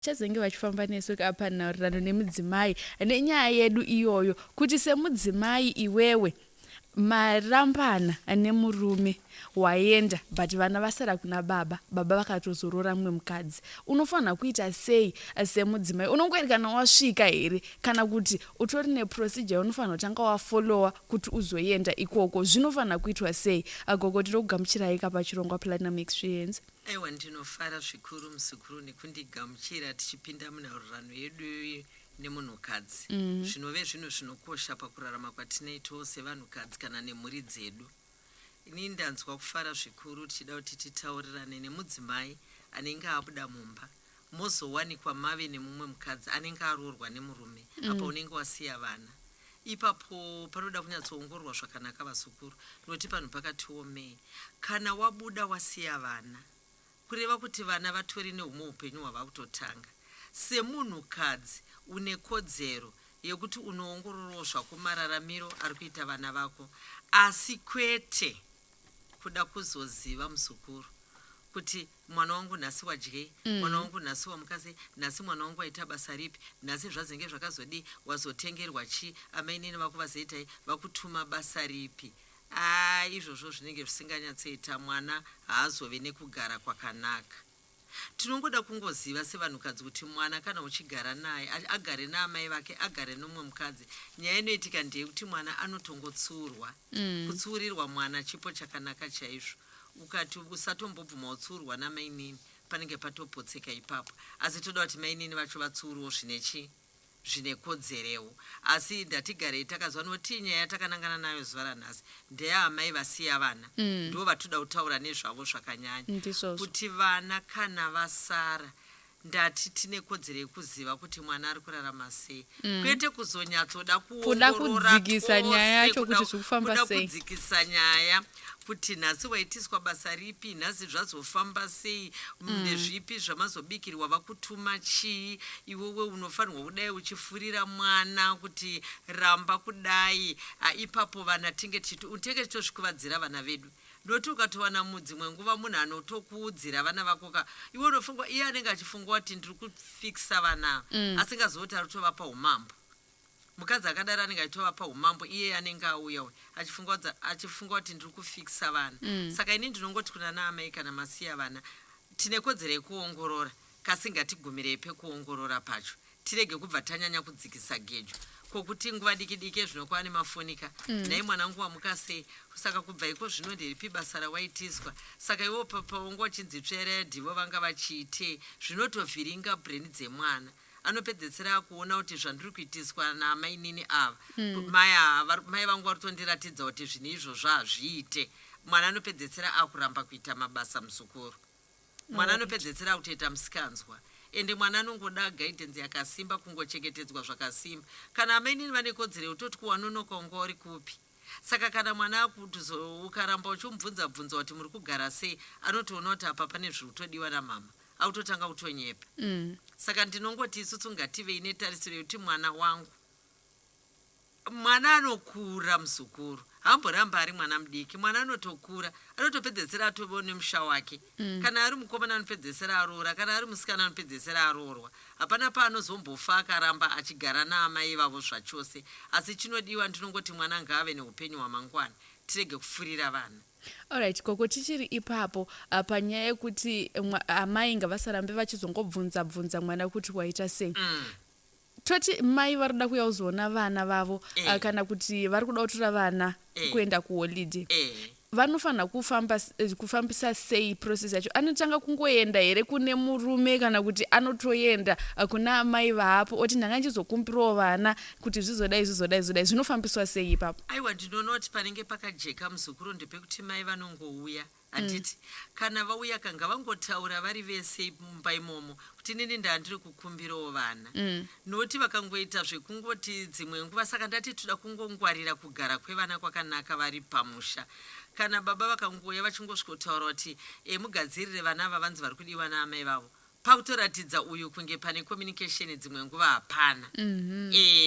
chazenge vachifamba nesu apa Nhaurirano nemudzimai nenyaya yedu iyoyo kuti semudzimai iwewe marambana nemurume waenda but vana vasara kuna baba vakatozorora mumwe mukadzi unofanira kuita sei semudzimai unongoerekana wasvika here kana kuti utori neprocedure unofanira kutanga wafollowa kuti uzoenda ikoko zvinofanira kuitwa sei agogo tiri kugamuchirai pachirongwa platinum experience. Aiwa ndinofara zvikuru musukuru nekundigamuchira tichipinda munhaurirano yedu nemunhukadzi. Zvinove zvinhu zvinokosha pakurarama kwatinoitawo sevanhukadzi kana nemhuri dzedu. Ini ndanzwa kufara zvikuru tichida kuti titaurirane nemudzimai anenge abuda mumba mozowanikwa mave nemumwe mukadzi anenge aroorwa nemurume apa unenge wasiya vana. Ipapo panoda kunyatsoongororwa zvakanaka vasukuru noti panhu pakatiomei kana wabuda wasiya vana kureva kuti vana vatori nehumwe upenyu hwava kutotanga. Semunhukadzi une kodzero yekuti unoongororawo zvako mararamiro ari kuita vana vako, asi kwete kuda kuzoziva musukuru kuti mwana wangu nhasi wadyei, mwana wangu nhasi wamukasei, nhasi mwana wangu waita basa ripi, nhasi zvazenge zvakazodii, wazotengerwa chii, amai nini vako vazoitai, vakutuma basa ripi. Izvozvo zvinenge zvisinganyatsoita mwana haazove nekugara kwakanaka. Tinongoda kungoziva sevanhukadzi kuti mwana kana uchigara naye agare naamai vake, agare nomumwe mukadzi, nyaya inoitika ndeyekuti mwana anotongotsurwa. Kutsuurirwa mwana chipo chakanaka chaizvo. Ukati usatombobvuma utsuurwa namai nini panenge patopotseka ipapo. Asi toda kuti mai nini vacho vatsuurwo zvine kodzerewo. Asi ndatigarei takazwa noti nyaya takanangana nayo zuva ranhasi ndeyaamai vasiya vana. Ndo vatoda kutaura nezvavo zvakanyanya. Kuti vana kana vasara ndati tine kodzero yekuziva kuti mwana ari kurarama sei. Kwete kuzonyatsoda kuongorora kudzikisa nyaya yacho kuti zvikufamba sei. Kudzikisa nyaya kuti nhasi waitiswa basa ripi, nhasi zvazofamba sei, nezvipi zvamazobikirwa vakutuma chii, iwewe unofanirwa kudai uchifurira mwana kuti ramba kudai. Ipapo vana tinge tichitozvikuvadzira vana vedu. Ndoti ukatowana mudzimwe nguva munhu anotokuudzira vana vakoka, iwe unofungwa iye anenge achifungwa kuti ndiri kufikisa vana asingazoti ari kutovapa umambo. Mukadzi akadaro anenge achitovapa umambo iye anenge auya achifungwa kuti ndiri kufikisa vana. Saka ini ndinongoti kuna naamai kana masiya vana tine kodzero yekuongorora, kasi ngatigumire pekuongorora pacho. Tirege kubva tanyanya kudzikisa gejo. Kokuti nguva diki zvinokuva nemafonika nai mwanangu wamukasei, saka kubva iko zvino ndiripi basa rawaitiswa. Saka iwo paungo chinzitsvere ndivo vanga vachiite zvinotovhiringa breni dzemwana. Anopedzesera kuona kuti zvandiri kuitiswa naamai nini ava mai vangu vari kutondiratidza kuti zvinhu izvozvo hazviite. Mwana anopedzesera akuramba kuita mabasa musukuru. Mwana anopedzesera kutoita musikanzwa. Ende mwana anongoda guidance yakasimba, kungochengetedzwa zvakasimba. Kana amai nini vane kodzero yekutoti kuwanonoka unga uri kupi. Saka kana mwana ukaramba uchimubvunza kuti muri kugara sei, anotoona kuti apa pane zviri kutodiwa namama, autotanga kutonyepa. Saka ndinongoti isusu ngative netarisiro yekuti mwana wangu, mwana anokura musukuru, hamboramba ari mwana mudiki. Mwana anotokura, anotopedzesera atoone musha wake. Kana ari mukomana anopedzesera aroora, kana ari musikana anopedzesera aroorwa. Hapana paanozombofa akaramba achigara naamai vavo zvachose. Asi chinodiwa ndinongoti mwana ngaave neupenyu hwamangwana, tirege kufurira vana. Alright, koko tichiri ipapo panyaya yekuti amai ngavasarambe vachizongobvunza mwana kuti waita sei. Toti mai varikuda kuya kuzoona vana vavo kana kuti vari kuda kutora vana kuenda kuholiday. Vanofanira kufambisa sei process yacho? Anotanga kungoenda here kune murume kana kuti anotoenda kuna amai vahapo oti ndanga ndizokumbirawo vana kuti zvizodai zvinofambiswa sei ipapo? Aiwa ndinoona kuti panenge pakajeka musukuru ndepekuti mai vanongouya. Anditi kana vauya kanga vangotaura vari vese mumba imomo kuti nini ndandiri kukumbirawo vana. Noti vakangoita zvekungoti dzimwe nguva. Saka ndati toda kungongwarira kugara kwevana kwakanaka vari pamusha. Kana baba vakangouya vachingosvikotaura kuti mugadzirire vana ava vanzi vari kudiwa naamai vavo, pakutoratidza uyu kunge pane communication dzimwe nguva hapana.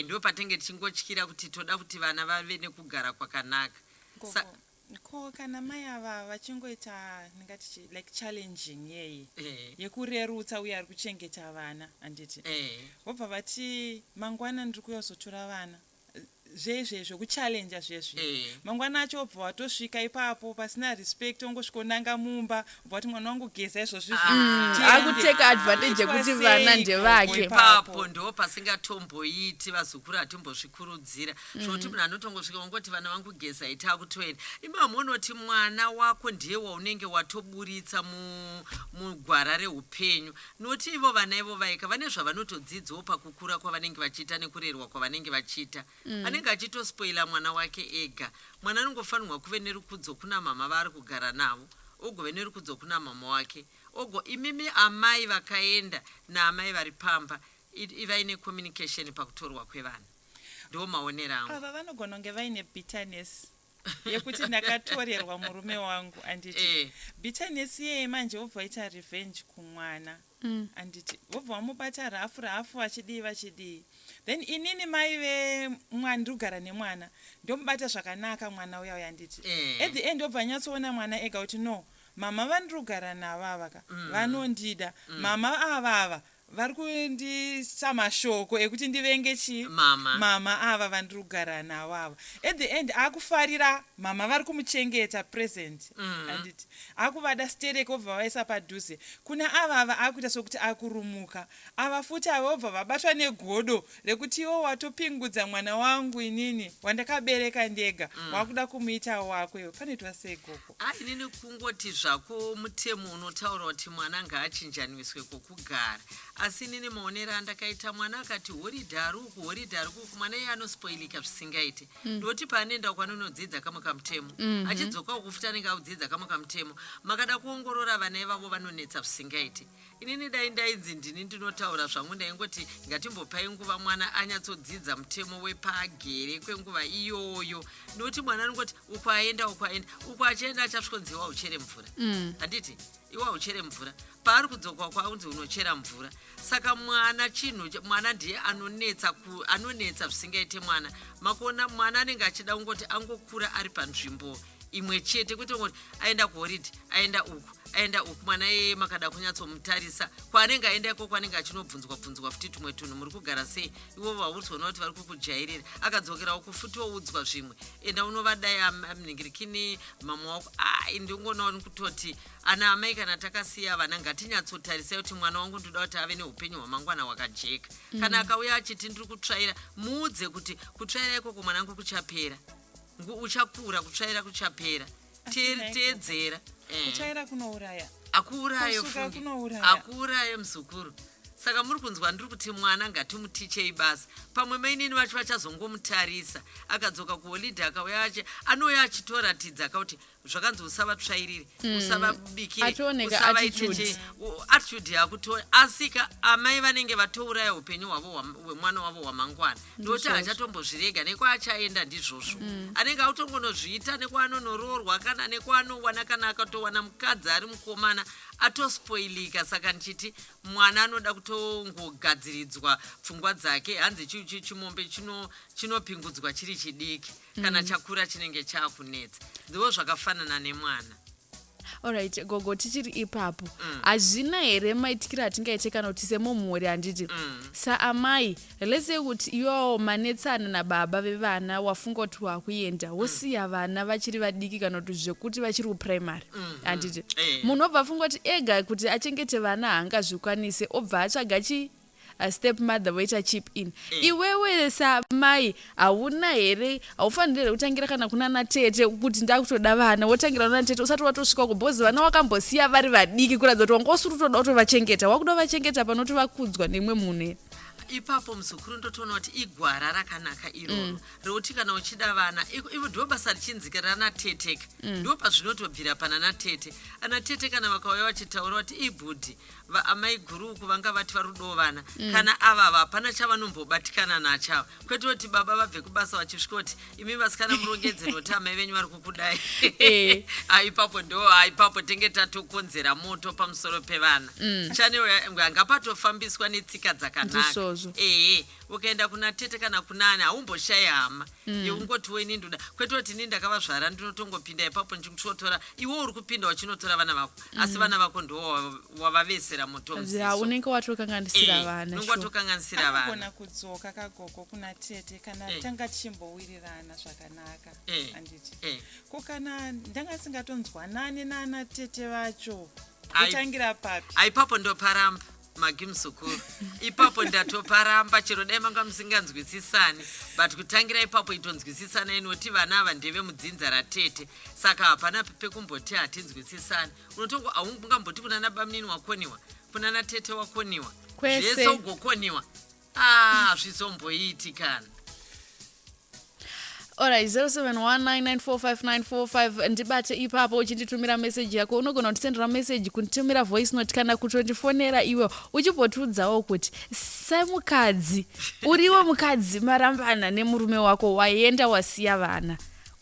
Ndo patenge tichingotyira kuti toda kuti vana vave nekugara kwakanaka. ko kana mai ava vachingoita ndingati like challenging yeye yekurerutsa uye ari kuchengeta vana handiti vobva vati mangwana ndiri kuyozotora vana zvezvezvo kuchallenja zvezvi mangwana acho obva watosvika ipapo pasina respect ongosvika onanga mumba obva wati mwana wangu geza izvozvi akuteka advantage yekuti vana ndevake ipapo ndo pasingatomboiti vazukuru atimbozvikurudzira zvokuti munhu anotongosvika ongoti vana vangu geza ita akutoenda imamo unoti mwana wako ndiye waunenge watoburitsa mugwara reupenyu noti ivo vana ivo vaika vane zvavanotodzidzawo pakukura kwavanenge vachiita nekurerwa kwavanenge vachiita anenge achitospoila mwana wake ega mwana anongofanirwa kuve nerukudzo kuna mama vari kugara navo ogove nerukudzo kuna mama wake ogo imimi amai vakaenda naamai vari pamba ivaine communication pakutorwa kwevana ndo maonero angu ava vanogona kunge vaine bitterness yekuti ndakatorerwa murume wangu anditi bitterness yeye manje vobva vaita revenge kumwana anditi vobva vamubata rafu vachidii then inini mai vemwana ndiri kugara nemwana ndomubata zvakanaka mwana uya anditi at the end obva nyatsoona mwana ega kuti no mama vandiri kugara navavaka vanondida mama avava vari kundisa mashoko ekuti ndivenge chi mama ava vandiri kugara navava at the end akufarira mama vari kumuchengeta present anditi akuvada stereke obva vaisa padhuze kuna avava akuita sokuti akurumuka ava futi avobva vabatwa negodo rekuti iwo watopingudza mwana wangu inini wandakabereka ndega wakuda kumuita wakwe panoitwa seikoko inini kungoti zvako mutemo unotaura kuti mwana ngaachinjaniswe kwokugara asi nini maonero andakaita mwana akati horidharu uku mwana iye anospoilika zvisingaite ndoti paanoenda kwanonodzidza kamwe kamutemo achidzoka ukufuta anenge audzidza kamwe kamutemo makada kuongorora vana ivavo vanonetsa zvisingaite inini dai ndainzi ndini ndinotaura zvangu ndaingoti ngatimbopai nguva mwana anyatsodzidza mutemo wepagere kwenguva iyoyo noti mwana anongoti uku aenda uku achienda achasvonziwa uchere mvura handiti iwa uchere mvura paari kudzoka kwaunzi unochera mvura saka mwana ndiye anonetsa zvisingaite mwana makona mwana anenge achida kungoti angokura ari panzvimbo imwe chete kuti ngoti aenda kuhoridhi aenda uku mwana yeye makada kunyatsomutarisa kwaanenge aenda iko kwaanenge achinobvunzwa futi tumwe tunhu muri kugara sei ivo vaurizoona kuti vari kukujairira akadzokera uku futi woudzwa zvimwe enda unovadai amningirikini mama wako ndingonaoni kutoti ana amai kana takasiya vana ngatinyatsotarisai kuti mwana wangu ndoda kuti ave neupenyu hwamangwana hwakajeka kana akauya achiti ndiri kutsvaira muudze kuti kutsvaira ikoko mwana wangu kuchapera uchakura kutsvaira kuchapera teedzera kutsvaira kunouraya akuurayo akuurayo muzukuru saka muri kunzwa ndiri kuti mwana ngatimutichei basa pamwe mainini vacho vachazongomutarisa akadzoka kuholidhi akauya ache anouya achitoratidza kuti zvakanzi usavatsvairiri usavabikiri usavaitei attitude yakutoya asika amai vanenge vatouraya upenyu hwemwana wavo hwamangwana ndoti hachatombozvirega nekwachaenda ndizvozvo anenge autongonozviita nekwaanonororwa kana nekwaanowana kana akatowana mukadzi ari mukomana atospoilika saka ndichiti mwana anoda kutongogadziridzwa pfungwa dzake hanzi chiuchi chimombe chinopingudzwa chiri chidiki kana chakura chinenge chakunetsa ndiwo zvakafanana nemwana alright gogo tichiri ipapo hazvina here maitikiro atingaite kana kuti semumhuri handiti saamai lese kuti iwawo manetsana nababa vevana wafunga kuti wakuenda wosiya vana vachiri vadiki kana kuti zvekuti vachiri kuprimary handiti munhu obva afunga kuti ega kuti achengete vana haangazvikwanise obva atsvaga stepmother voita chip in iwewe samai hauna here haufaniri here kutangira kana kuna natete kuti ndakutoda vana wotangira kuna natete usati watosvika kubhozi vana wakambosiya vari vadiki kuratidza kuti wangosuri toda kutovachengeta wakuda vachengeta panoti vakudzwa nemwe munhu ipapo muzukuru ndotoona kuti igwara rakanaka iroro rekuti kana uchida vana ivo ndo basa richinzika ranateteka ndo pazvinotobvira pana natete anatete kana vakauya vachitaura kuti ibhudhi amai guruku vanga vati varudo vana kana avava hapana chavanombobatikana nachavo kwete kuti baba vabve kubasa vachisvika kuti imi vasikana murongedze noti amai venyu vari kukudai ipapo ipapo tenge tatokonzera moto pamusoro pevana ngapatofambiswa netsika dzakanaka ukaenda kuna tete kana kunani haumboshayi hama iungotiwo ini ndoda kwete kuti ini ndakavazvara ndinotongopinda ipapo ndichitotora iwo uri kupinda wachinotora vana vako asi vana vako ndo wavavesera moto unenge watokanganisira vana watokanganisira vana anogona kudzoka kagogo kuna tete kana tanga tichimbowirirana zvakanaka anditi ko kana ndanga singatonzwanani nana tete vacho kutangira papi aipapo ndoparamba magi musukuru ipapo ndatoparamba chero dai manga musinganzwisisani but kutangira ipapo itonzwisisana inoti vana ava ndeve mudzinza ratete saka hapana pekumboti hatinzwisisani unotongo haungamboti kuna nabamnini wakoniwa kuna natete wakoniwa zvese ugokoniwa zvizomboiti kana Alright, 0719945945 ndibate ipapo uchinditumira message yako unogona kutisendera message kunditumira voice note kana kutondifonera iwe uchipotudzawo kuti semukadzi uriwo mukadzi marambana nemurume wako waenda wasiya vana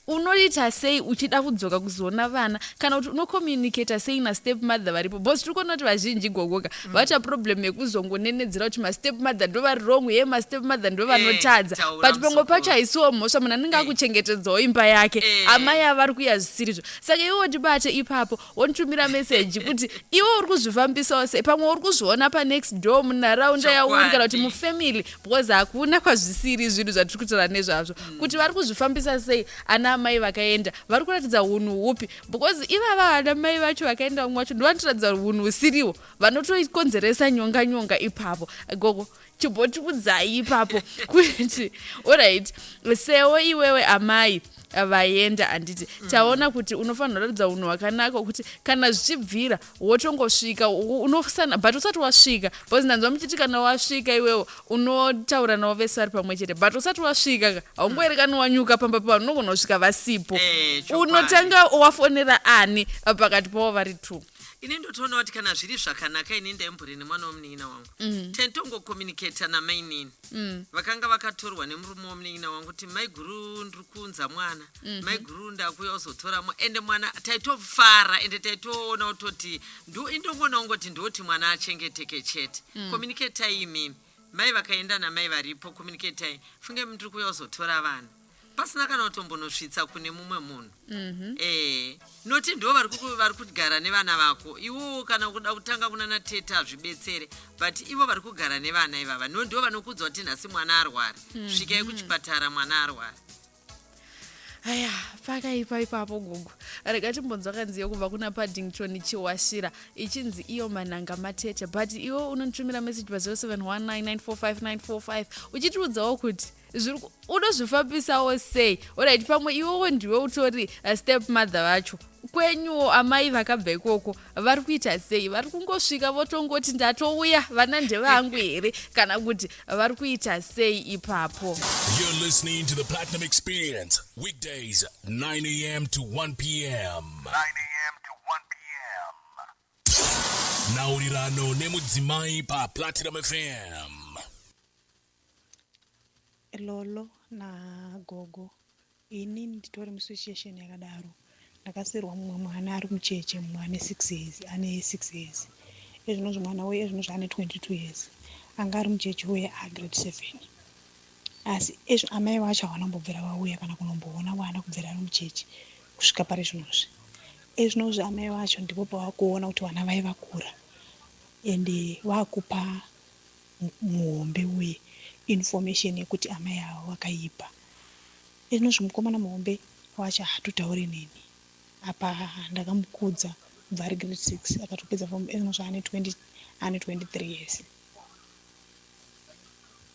unoita sei uchida kudzoka kuzoona vana kana kuti unokommunicata sei nastepmother varipo bcause tiri kuona kuti vazhinji gogoka vacha problem yekuzongonenedzera kuti mastepmother ndo vari wrong ye mastepmother ndo vanotadza but pamwe pacho haisiwo mhosva munhu anenge akuchengetedzawo imba yake amai avari kuya zvisirizvo saka iwo ndibate ipapo wonitumira message kuti iwo uri kuzvifambisawo sei pamwe uri kuzviona panext door munharaunda yauri kana kuti mufamily because hakuna kwazvisiri zvinhu zvatiri kutaura nezvazvo kuti vari kuzvifambisa sei ana mai vakaenda vari kuratidza hunhu hupi because ivava vana mai vacho vakaenda umwe wacho ndovanotoratidza hunhu husiriwo vanotokonzeresa nyonga ipapo gogo chibotiudzai ipapo kuti alright sewo iwewe amai vaenda handiti taona kuti unofanira kuratidza unhu hwakanaka kuti kana zvichibvira wotongosvika unosana but usati wasvika because ndanzwa muchiti kana wasvika iwewo unotaura navo vese vari pamwe chete but usati wasvika haungoerekani wanyuka pamba pano unogona kusvika vasipo unotanga wafonera ani pakati pavo vari two ini ndotoona kuti kana zviri zvakanaka ini ndaimburi nemwana womunin'ina wangu tentongokomunicata namainini vakanga vakatorwa nemurume womunin'ina wangu kuti mai guru ndiri kuunza mwana mai guru ndakuya uzotoramo ende mwana taitofara ende taitoona kutoti indongonawo ngoti ndoti mwana achengeteke chete komuniketai imimi mai vakaenda namai varipo komuniketai funge ndiri kuya uzotora vana pasina kana kutombonosvitsa kune mumwe munhu noti ndo vari kugara nevana vako iwo kana kuda kutanga kuna natete hazvibetsere but ivo vari kugara nevana ivava ndo vanokudza kuti nhasi mwana arwara svikai kuchipatara mwana arwara aya pakaipa ipapo gogo rega timbonzwa kanziyo kubva kuna paddington chiwashira ichinzi iyo manhanga matete but iwo unonitumira message pa0719945945 uchitiudzawo kuti unozvifambisawo sei alright pamwe iwowo ndiwe utori stepmother vacho kwenyuwo amai vakabva ikoko vari kuita sei vari kungosvika votongoti ndatouya vana ndevangu here kana kuti vari kuita sei ipapo. You're listening to the Platinum Experience weekdays 9 a.m. to 1 p.m. Nhaurirano nemudzimai pa Platinum FM. Lolo na gogo ini nditori musituation yakadaro ndakasirwa mumwe mwana ari mucheche mumwe ane 6 years ane 6 years ezvinozvi mwana uye ezvinozvi ane 22 years anga ari mucheche uye agrade 7 asi ezvo amai vacho havanombobvira vauya kana kunomboona mwana kubvira ari mucheche kusvika pari zvinozvi ezvinozvi amai vacho ndipo pavakuona kuti vana vai vakura ende vakupa muhombe uye information yekuti amai avo vakaipa ezvinozvi mukomana muhombe wacho hatotauri neni apa ndakamukudza kubva ari grade 6 akatopedza form ezvinozvi ane 23 years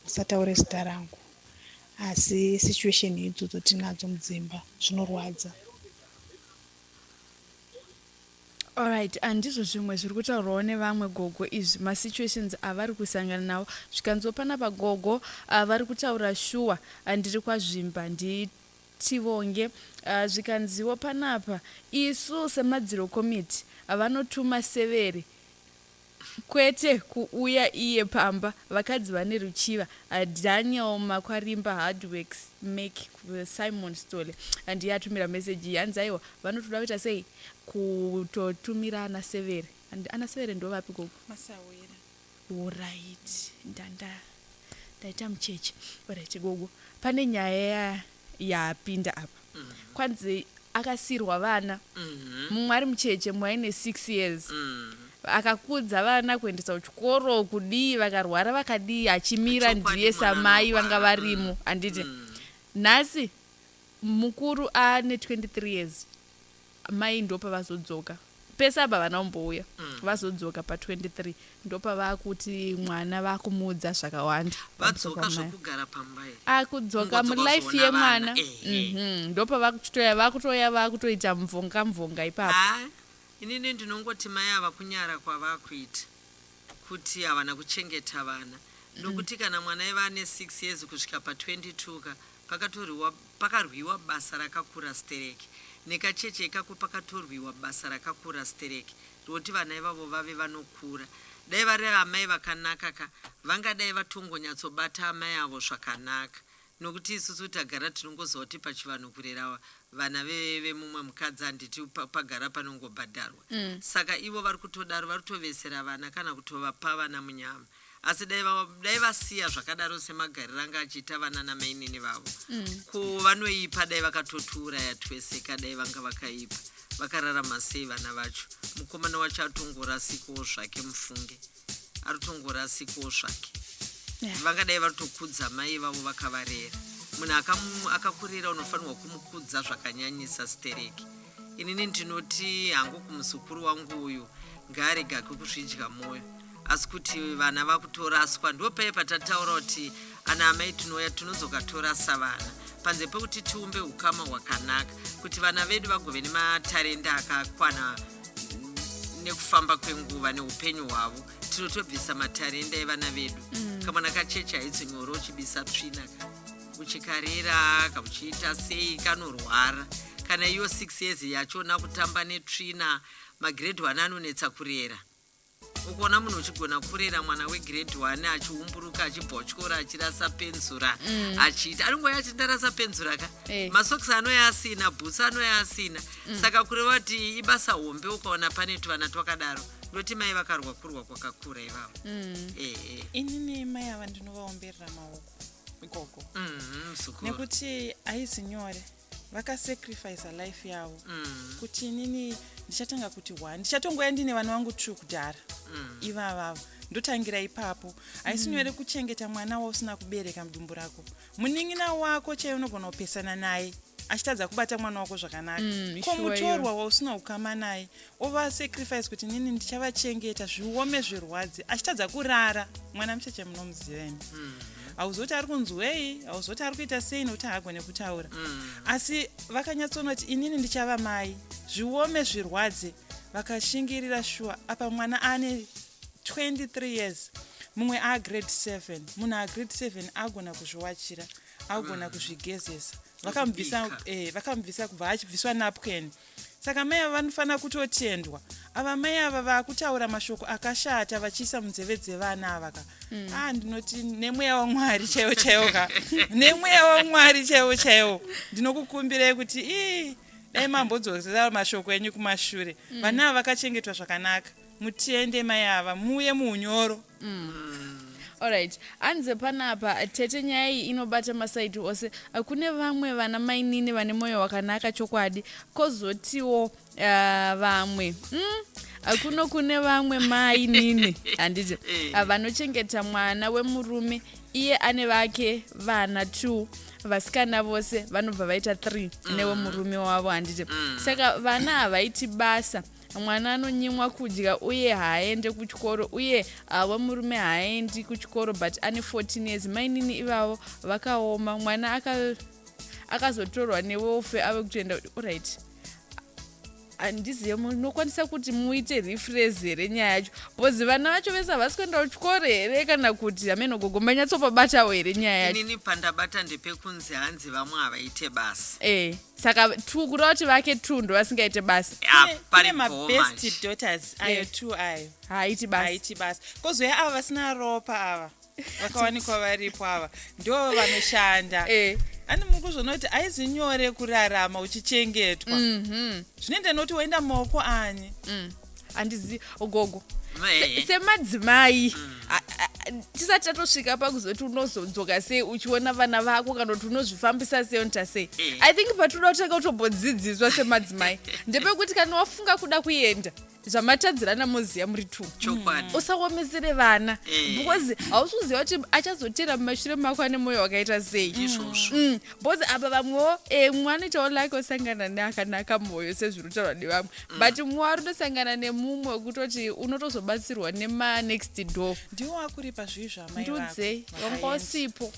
usataure zita rangu asi situation idzodzo tinadzo mudzimba zvinorwadza. Alright, andizvo zvimwe zviri kutaurwawo nevamwe gogo izvi masituations avari kusangana nawo zvikanzwa panapa gogo vari kutaura shuwa ndiri kwazvimba nditivonge zvikanziwo panapa isu semadziro committee vanotuma severe kwete kuuya iye pamba vakadzi vane ruchiva Daniel Makwarimba Hardworks make Simon Stole ndiye atumira message iyi anzi aiwa vanotoda kuita sei kutotumira ana severe ndo vapi gogo Masawira. Alright ndaita mucheche. Alright gogo pane nyaya yapinda apa kwanzi akasirwa vana mumwe ari mucheche mwaine 6 years akakudza vana kuendesa kuchikoro kudii vakarwara vakadii achimira ndiye samai vanga varimo anditi nhasi mukuru ane 23 years mai ndopa vazodzoka pese apa vana umbouya vazodzoka pa23 ndopa vakuti mwana vakumudza zvakawanda vadzoka zvokugara pamba akudzoka mulife yemwana ndopa vakutoya vakutoita mvonga ipapo. Inini ndinongoti mai ava kunyara kwavakuita kuti havana kuchengeta vana nokuti kana mwana aiva ane 6 years kusvika pa22 pakarwiwa basa rakakura stereki nekacheche ikako pakatorwiwa basa rakakura stereki roti vana ivavo vave vanokura dai vari amai vakanaka ka vangadai vatongonyatsobata amai avo zvakanaka nokuti isusu tagara tinongoziva kuti pachivanhu kurera vana vemumwe mukadzi handiti pagara panongobhadharwa saka ivo vari kutodaro vari kutovesera vana kana kutovapa vana munyama asi dai vasiya zvakadaro semagariro anga achiita vana namainini vavo ko vanoipa dai vakatotuuraya tweseka dai vanga vakaipa vakararama sei vana vacho mukomana wacho atongorasikawo zvake mufunge atongorasikawo zvake vangadai vatokudza mai vavo vakavarera munhu akakurira unofanirwa kumukudza zvakanyanyisa stereki inini ndinoti hangu kumusukuru wangu uyu ngaregake kuzvidya mwoyo asi kuti vana vakutoraswa ndopaya patataura kuti ana amai tinouya tinodzoka torasa vana panze pekuti tiumbe ukama hwakanaka kuti vana vedu vagove nematarenda akakwana nekufamba kwenguva neupenyu hwavo tinotobvisa matarenda evana vedu kamwana kacheche haitsonyoro uchibisa tsvina uchikarera kauchiita sei kanorwara kana iyo 6 years yachona kutamba netsvina magrade 1 anonetsa kurera ukuona munhu uchigona kurera mwana wegrade 1 achiumburuka achibva kuchikora achirasa penzura achiita anongoya achindarasa penzura ka masokisi anoya asina bhutsi anoya asina saka kureva kuti ibasa hombe ukaona pane tuvana twakadaro ndoti mai vakarwa kurwa kwakakura ivavo inini mai ava ndinovaomberera maoko ikoko nekuti haizi nyore vakasacrifice life yavo kuti inini ndichatanga kuti ndichatongoya ndine vana vangu kudhara ivavavo ndotangira ipapo haisi nyore kuchengeta mwana wausina kubereka mudumbu rako munin'ina wako chaiye unogona kupesana naye achitadza kubata mwana wako zvakanaka komutorwa wausina ukama naye ova sacrifice kuti nini ndichavachengeta zviome zvirwadzi achitadza kurara mwana mucheche munomuziveni hauzoti ari kunzwei hauzoti ari kuita sei nokuti haagone kutaura asi vakanyatsonoti inini ndichava mai zviome zvirwadze vakashingirira shuwa apa mwana ane 23 years mumwe agrade 7 munhu agrade 7 agona kuzviwachira agona kuzvigezesa vakamubvisa kubva achibviswa napkin saka mai ava vanofanira kutotendwa ava mai ava vakutaura mashoko akashata vachiisa munzeve dzevana ava ka ndinoti nemweya wamwari chaiwo chaiwo ka nemweya wamwari chaiwo chaiwo ndinokukumbirai kuti dai mambodzosera mashoko enyu kumashure vana ava vakachengetwa zvakanaka mutiende mai ava muuye muunyoro Alright, anze panapa tete nyaya iyi inobata masaiti ose kune vamwe vana mainini vane moyo wakanaka chokwadi kozotiwo vamwe kune vamwe mainini handiti vanochengeta mwana wemurume iye ane vake vana 2 vasikana vose vanobva vaita 3 newemurume wavo handiti saka vana havaiti basa mwana anonyimwa kudya uye haaende kuchikoro uye wemurume haaendi kuchikoro but ane 14 years mainini ivavo vakaoma mwana akazotorwa newofe ave kutoenda alright handizive munokwanisa kuti muite rephrase here nyaya yacho bcause vana vacho vese havasi kuenda kuchikoro here kana kuti hameno gogo manyatsopabatawo here nyaya yacho. inini pandabata ndepekunzi hanzi vamwe havaite basa. Saka kureva kuti vake ndo vasingaite basa. Kune mabest daughters ayo ayo haiti basa kozouya ava vasina ropa ava vakawanikwa varipo ava ndo vanoshanda. Ani mukuzvona kuti aizi nyore kurarama uchichengetwa. Zvinoenda noti waenda maoko ani. Handizivi gogo semadzimai tisati tatosvika pakuzoti unozodzoka sei uchiona vana vako kana kuti unozvifambisa sei unota sei. I think patinoda kutanga kutombodzidziswa semadzimai ndepekuti kana wafunga kuda kuenda zvamatadzirana muziya muri 2 usaomesere vana because hausi kuziva kuti achazotera mumashure mako ane mwoyo wakaita sei because apa vamwewo mwe anoitawo lake osangana neakanaka mwoyo sezviri kutaurwa nevamwe but mwe ari kutosangana nemumwe wekutoti unotozobatsirwa nemanext door. Ndiwo akuripa zvivi zvamai ndudzei wanga usipo.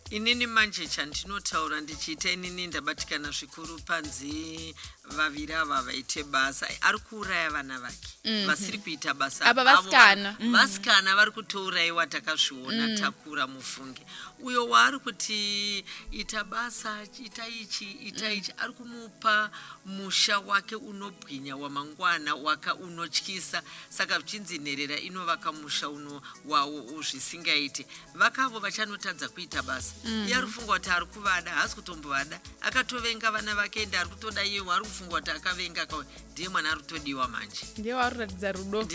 Inini manje chandinotaura ndichiita inini ndabatikana zvikuru panzi vaviri ava vaite basa ari kuuraya vana vake vasiri kuita basa apa vasikana vari kutourayiwa takazviona takura mufunge uyo waari kuti ita basa ita ichi ari kumupa musha wake unobwinya wamangwana waka unotyisa saka vichinzi nherera inovaka musha uno wawo zvisingaite vakavo vachanotadza kuita basa iye ari kufunga kuti ari kuvada haasi kutombovada akatovenga vana vake ende ari kutoda iye ari kufunga kuti akavenga ndiye mwana ari kutodiwa manje ndiye waruratidza rudo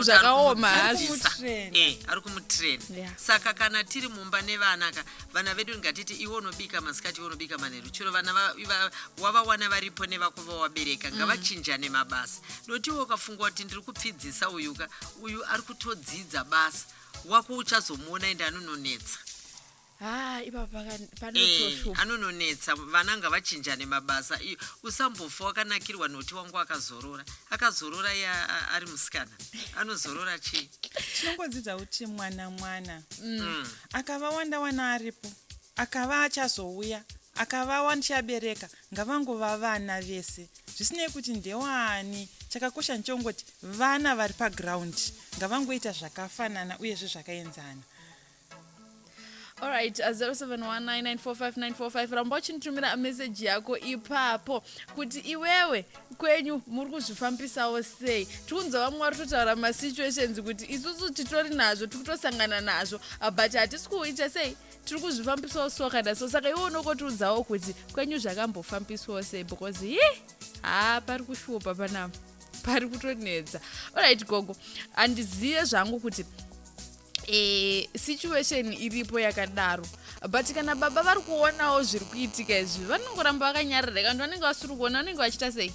zvakaoma ari kumutrain saka kana tiri mumba nevana vana vedu ngatiti iwe unobika masikati iwe unobika manheru chero vana wavawana varipo nevako vawabereka ngavachinjane mabasa nokuti iwe ukafunga kuti ndiri kupfidzisa uyu ari kutodzidza basa wako uchazomuona ende anononetsa. Anononetsa vana ngavachinjane mabasa usambofa wakanakirwa noti wangu akazorora ari musikana anozorora chii. Tinongodzidza kuti mwana akava wanda aripo akava achazouya akava wandichabereka ngavangova vana vese zvisinei kuti ndewani. Chakakosha nchongoti vana vari paground ngavangoita zvakafanana uyezve zvakaenzana. Alright, 0719945945 ramba uchinitumira meseji yako ipapo kuti iwewe kwenyu muri kuzvifambisawo sei. Tikunzwa vamwe vari kutotaura masituations kuti isusu titori nazvo tikutosangana nazvo but hatisi kuita sei tiri kuzvifambisawo so kana so saka iwe unokotiudzawo kuti kwenyu zvakambofambiswawo sei because pari kushupa panapa pari kutonedza. Alright gogo handizive zvangu kuti situation iripo yakadaro but kana baba vari kuonawo zviri kuitika izvi vanongoramba vakanyarira kandi vanenge vasiri kuona vanenge vachita sei.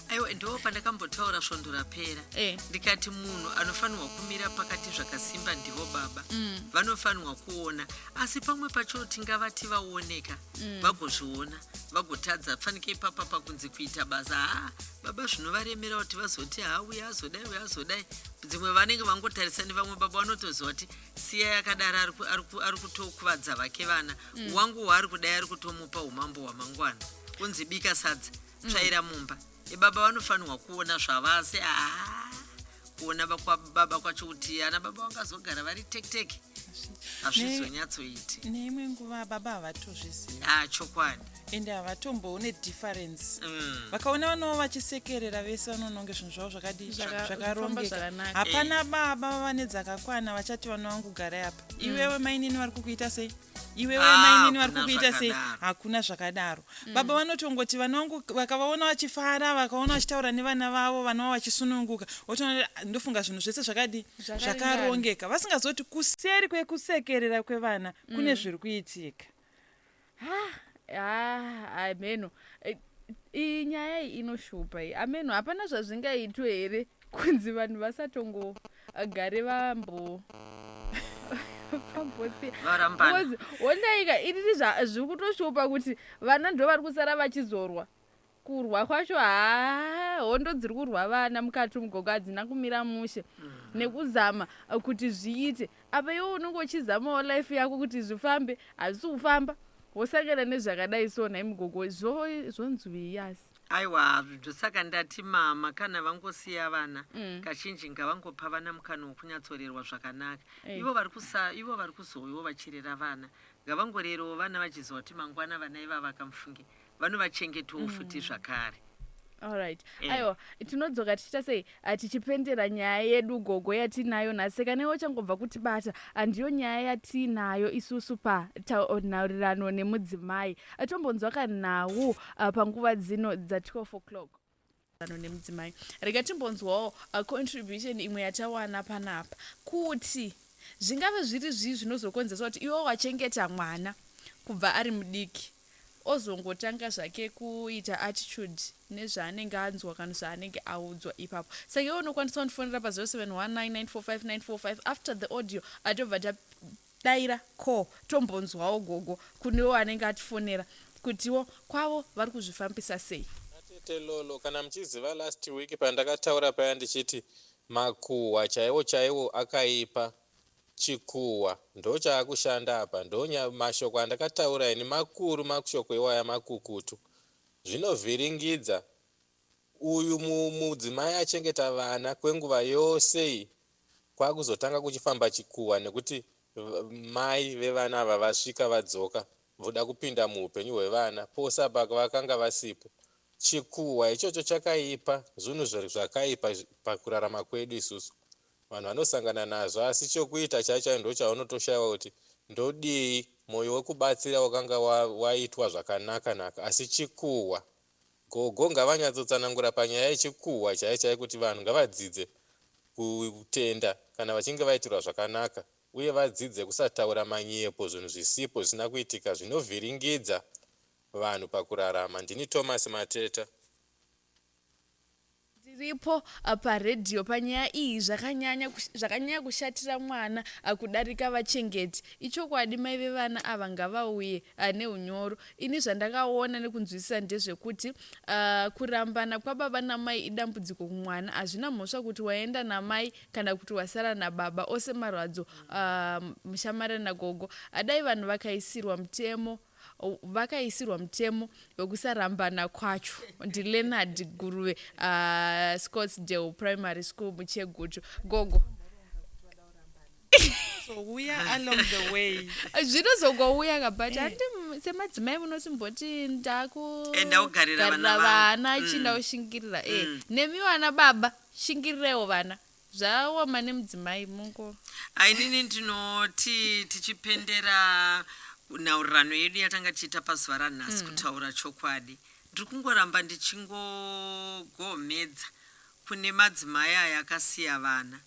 Aiwa ndo pandakambotaura svondo rapera ndikati munhu anofanirwa kumira pakati zvakasimba ndivo baba vanofanirwa kuona asi pamwe pacho tingavati vaoneka vagozviona vagotadza fanike ipapa pakunzi kuita basa baba zvinovaremera kuti vazoti uya azodai dzimwe vanenge vangotarisa nevamwe baba vanotoziva kuti siya yakadara ari kutokuvadza vake vana wangu waari kudai ari kutomupa umambo hwamangwana unzi bika sadza tsvaira mumba. Baba vanofanirwa kuona zvavasi kuona baba kwacho kuti ana baba vangazogara vari tekiteki hazvizonyatsoiti neimwe nguva baba havatozviziva chokwadi ende havatomboone difference vakaona vanowo vachisekerera vese vanononge zvinhu zvavo zvakarongeka hapana baba vane dzakakwana vachati vana vangu garai apa iwewe mainini vari kukuita sei iwewe mainini vari kukuita sei hakuna zvakadaro baba vanotongoti vana vangu vakavaona vachifara vakaona vachitaura nevana vavo vana vavo vachisununguka votoona ndofunga zvinhu zvese zvakadi zvakarongeka vasingazoti kuseri kwekusekerera kwevana kune zviri kuitika. Ameno iyi nyaya iyi inoshupa iyi ameno hapana zvazvingaitwe here kunzi vanhu vasatongogare vondaika iriri zviri kutoshupa kuti vana ndo vari kusara vachizorwa kurwa kwacho hondo dziri kurwa vana mukati mugogo hadzina kumira mushe nekuzama kuti zviite apa iwe unenge uchizamawo life yako kuti zvifambe hazvisi kufamba wosangana nezvakadai so nhai mugogo zvonzwii yasi aiwa ndosaka ndati mama kana vangosiya vana kazhinji ngavangopa vana mukana wokunyatsorerwa zvakanaka. Ivo vari kuzoiwo vachirera vana ngavangorerawo vana vachiziva kuti mangwana vana iva vakamufunge vanovachengetawo futi zvakare. Alright. Aiwa, tinodzoka tichita sei tichipendera nyaya yedu gogo yatinayo nhasi kana wachangobva kuti bata ndiyo nyaya yatinayo isusu Nhaurirano nemudzimai. Atombonzwa kanhau panguva dzino dza 12 o'clock. Nemudzimai. Rega timbonzwawo contribution imwe yatawana panapa kuti zvingave zviri zvinozokonzeresa kuti iwo wachengeta mwana kubva ari mudiki ozongotanga zvake kuita attitude nezvaanenge anzwa kana zvaanenge audzwa ipapo. Saka iwe unokwanisa kundifonera pa 0719945945 after the audio atobva tadaira call tombonzwawo gogo kunewo anenge atifonera kutiwo kwavo vari kuzvifambisa sei. Atete lolo kana muchiziva last week pandakataura paya ndichiti makuhwa chaiwo akaipa chikuhwa ndo chaakushanda apa ndo mashoko andakataura ini makuru mashoko iwaya makukutu. Zvinovhiringidza uyu mudzimai achengeta vana kwenguva yose kwakuzotanga kuchifamba chikuhwa nekuti mai vevana ava vasvika vadzoka voda kupinda muupenyu hwevana posa vakanga vasipo. Chikuhwa ichocho chakaipa zvinhu zvakaipa pakurarama kwedu isusu vanhu vanosangana nazvo, asi chokuita chacho ndo chaunotoshayiwa kuti ndodii mwoyo wekubatsira wakanga waitwa zvakanaka asi chikuhwa. Gogo ngavanyatsosanangura panyaya yechikuhwa chaichai kuti vanhu ngavadzidze kutenda kana vachinge vaitirwa zvakanaka uye vadzidze kusataura manyepo zvinhu zvisipo zvisina kuitika zvinovhiringidza vanhu pakurarama. Ndini Thomas Mateta. Tiripo paredhiyo panyaya iyi zvakanyanya kushatira mwana kudarika vachengeti. Ichokwadi mai vevana ava ngavauye neunyoro. Ini zvandakaona nekunzwisisa ndezvekuti kurambana kwababa namai idambudziko kumwana. Hazvina mhosva kuti waenda namai kana kuti wasara nababa ose marwadzo mushamara nagogo. Adai vanhu vakaisirwa mutemo wekusarambana kwacho. NdiLeonard Guruve Scottsdale Primary School muChegutu. Gogo zouya along the way zvinozongouya kabati handi semadzimai munosimboti ndakugarira vana chinda ushingirira nemi vana baba shingirirewo vana zvawama nemudzimai mungo. Ainini ndinoti tichipendera nhaurirano yedu yatanga tichiita pazuva ranhasi kutaura chokwadi. Ndiri kungoramba ndichingogomedza kune madzimai aya akasiya vana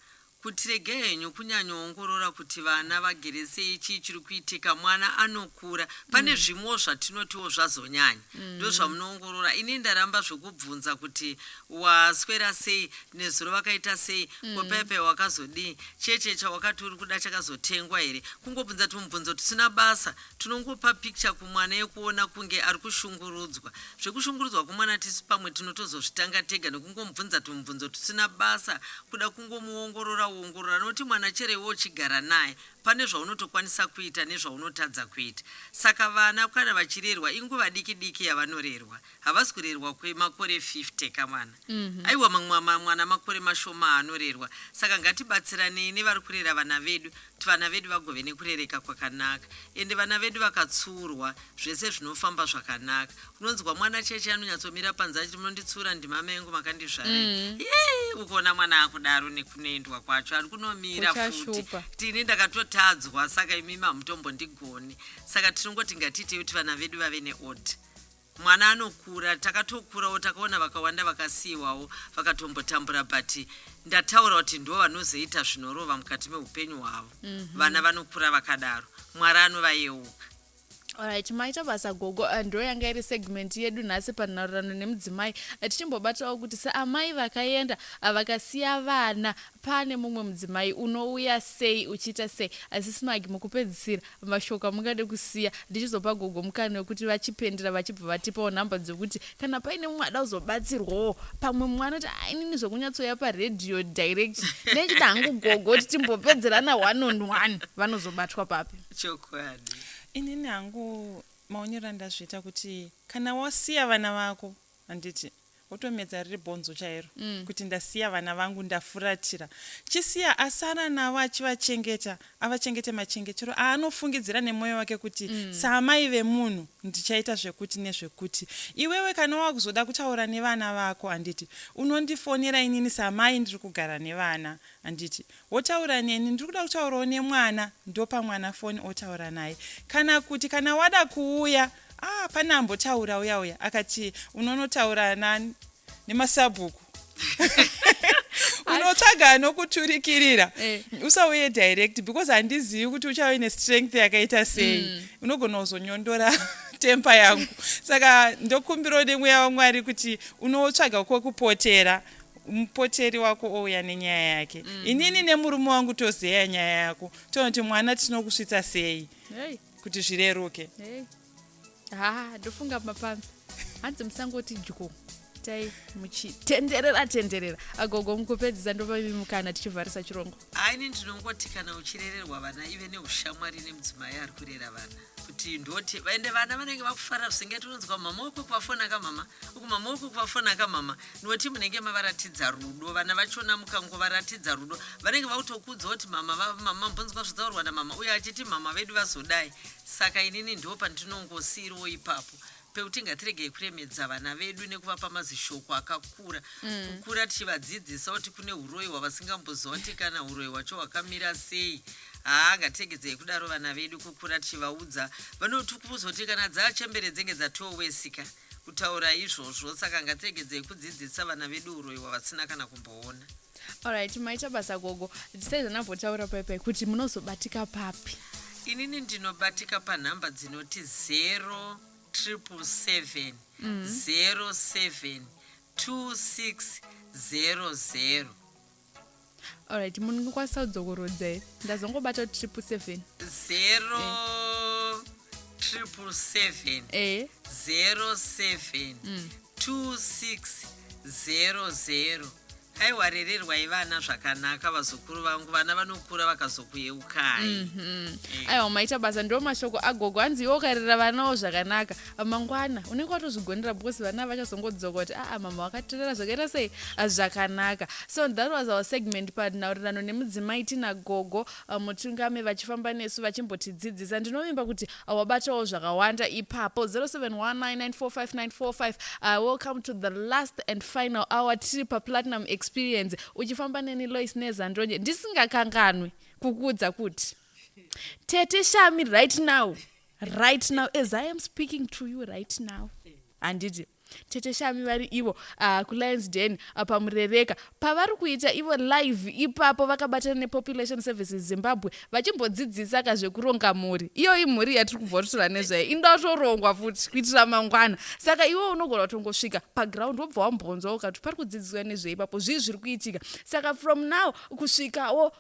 kuti rege henyu kunyanyoongorora kuti vana vagere sei, chii chiri kuitika, mwana anokura. Pane zvimwewo zvatinotiwo zvazonyanya ndo zvamunoongorora. Ini ndaramba zvokubvunza kuti waswera sei, nezuro vakaita sei, kopaipai wakazodii, cheche chawakati uri kuda chakazotengwa here. Kungobvunza tumubvunzo tusina basa, tunongopa picture kumwana yekuona kunge ari kushungurudzwa. Zvekushungurudzwa kumwana tisu pamwe tinotozozvitanga tega nekungomubvunza tumubvunzo tusina basa, kuda kungomuongorora noti mwana cherewo uchigara naye pane zvaunotokwanisa kuita nezvaunotadza kuita. Saka vana kana vachirerwa inguva diki diki yavanorerwa, havasi kurerwa kwemakore 50 kamwana. Aiwa mwana makore mashoma anorerwa. Saka ngatibatsiranei nevari kurera vana vedu kuti vana vedu vagove nekurereka kwakanaka. Ende vana vedu vakatsurwa zvese zvinofamba zvakanaka. Unonzwa mwana cheche anonyatsomira panze achiti munonditsura ndimama yangu makandizvarira. Ukaona mwana akudaro nekunoendwa kwacho ari kunomira futi. Tini ndakatotadzwa saka imimi hamutombo ndigoni. Saka tinongoti ngatiite kuti vana vedu vave neorder. Mwana anokura, takatokurawo takaona vakawanda vakasiyiwawo vakatombotambura but ndataura kuti ndo vanozoita zvinorova mukati meupenyu hwavo. Vana vanokura vakadaro. Mwari anovayeuka. Alright, maita basa gogo ndo yanga iri segment yedu nhasi panhaurirano nemudzimai. Tichimbobatawo kuti saamai vakaenda vakasiya vana pane mumwe mudzimai unouya sei uchiita sei. Asi smagi mukupedzisira mashoko amungade kusiya ndichizopa gogo mukana wekuti vachipendera vachibva vatipawo nhamba dzokuti kana paine mumwe ada kuzobatsirwawo pamwe mwana kuti inini zvokunyatsoya paredhiyo direct nechida hangu gogo kuti timbopedzerana 1-on-1 vanozobatwa papi. Chokwadi. Inini hangu maonero andazviita kuti kana wasiya vana vako handiti wotomedza riri bhonzo chairo kuti ndasiya vana vangu ndafuratira chisiya asara navo achivachengeta avachengete machengetero aanofungidzira nemwoyo wake kuti saamai vemunhu ndichaita zvekuti nezvekuti. Iwewe kana wakuzoda kutaura nevana vako handiti unondifonera inini saamai ndiri kugara nevana handiti wotaura neni ndiri kuda kutaurawo nemwana ndopa mwana foni otaura naye kana kuti kana wada kuuya pana ambotaura uya akati unonotaura nemasabhuku unotsvaga nokuturikirira usauye direct because handizivi kuti uchauye nestrength yakaita sei unogona kuzonyondora tempa yangu saka ndokumbiro nemweya waMwari kuti unotsvaga kwekupotera mupoteri wako ouya nenyaya yake inini nemurume wangu tozeya nyaya yako tonoti mwana tinokusvitsa sei kuti zvireruke. Ndofunga mapambi hanzi musangoti dyo tai muchitenderera agogo mukupedzisa ndopamimukana tichivharisa chirongo. Haini ndinongoti kana uchirererwa vana ive neushamwari nemudzimai ari kurera vana kuti ndoti vaende vana vanenge vakufara zvisingaiti unonzwa mama wako kuvafona kamama uku mama wako kuvafona kamama noti munenge mavaratidza rudo vana vachona mukangovaratidza rudo vanenge vakutokudza kuti mama mbonzwa zvitsaurwa namama uye achiti mama vedu vazodai. Saka inini ndo pandinongosiyiriwo ipapo pekuti ngatiregei kuremedza vana vedu nekuvapa mazishoko akakura kukura tichivadzidzisa kuti kune uroyi hwavasingamboziva kuti kana uroyi hwacho hwakamira sei. Ngategedzei kudaro vana vedu kukura tichivaudza vanoti kuzoti kana dzachembere dzenge dzatowesika kutaura izvozvo. Saka ngategedzei kudzidzisa vana vedu uroyi hwavasina kana kumboona. Alright, maita basa gogo tisaizanambotaura paipai kuti munozobatika papi. Inini ndinobatika panhamba dzinoti 0777 07 2600. Alright, munokwanisa kudzokorodza here ndazongobata 777 0777 07 2600. Aiwarererwai vana zvakanaka vazukuru vangu vana vanokura vakazokuyeukai. Aiwa maita basa ndo mashoko agogo hanzi iwo ukarera vanawo zvakanaka mangwana unenge watozvigonera because vana vachazongodzoka kuti mama wakatorera zvakaita sei zvakanaka. So that was our segment panhaurirano nemudzimai tina gogo mutungame vachifamba nesu vachimbotidzidzisa. Ndinovimba kuti wabatawo zvakawanda ipapo 0719945945. Welcome to the last and final hour tiri paplatinum experience uchifamba neni Lois nezandronje ndisingakanganwi kukudza kuti tete shami right now as I am speaking to you right now handiti tete shami vari ivo kulions den pamurereka pavari kuita ivo live ipapo vakabatana nepopulation services Zimbabwe vachimbodzidzisa kazvekuronga mhuri. Iyo imhuri yatiri kubvotora nezvayo indatorongwa futi kuitira mangwana. Saka iwo unogona kutongosvika paground wobva wambonzwa ukati pari kudzidziswa nezveipapo zviri kuitika. Saka from now kusvikawo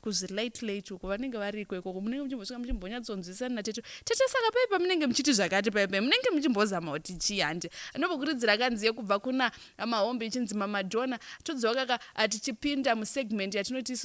kuzilate uko vanenge vari ikoko munenge muchimbosvika muchimbonyatsonzwisana natete saka paipa munenge muchiti zvakati paipa munenge muchimbozama kuti chii handi anombokuridzira kanziye kubva kuna mahombe ichinzi mamadhona todzoka tichipinda musegment yatinoti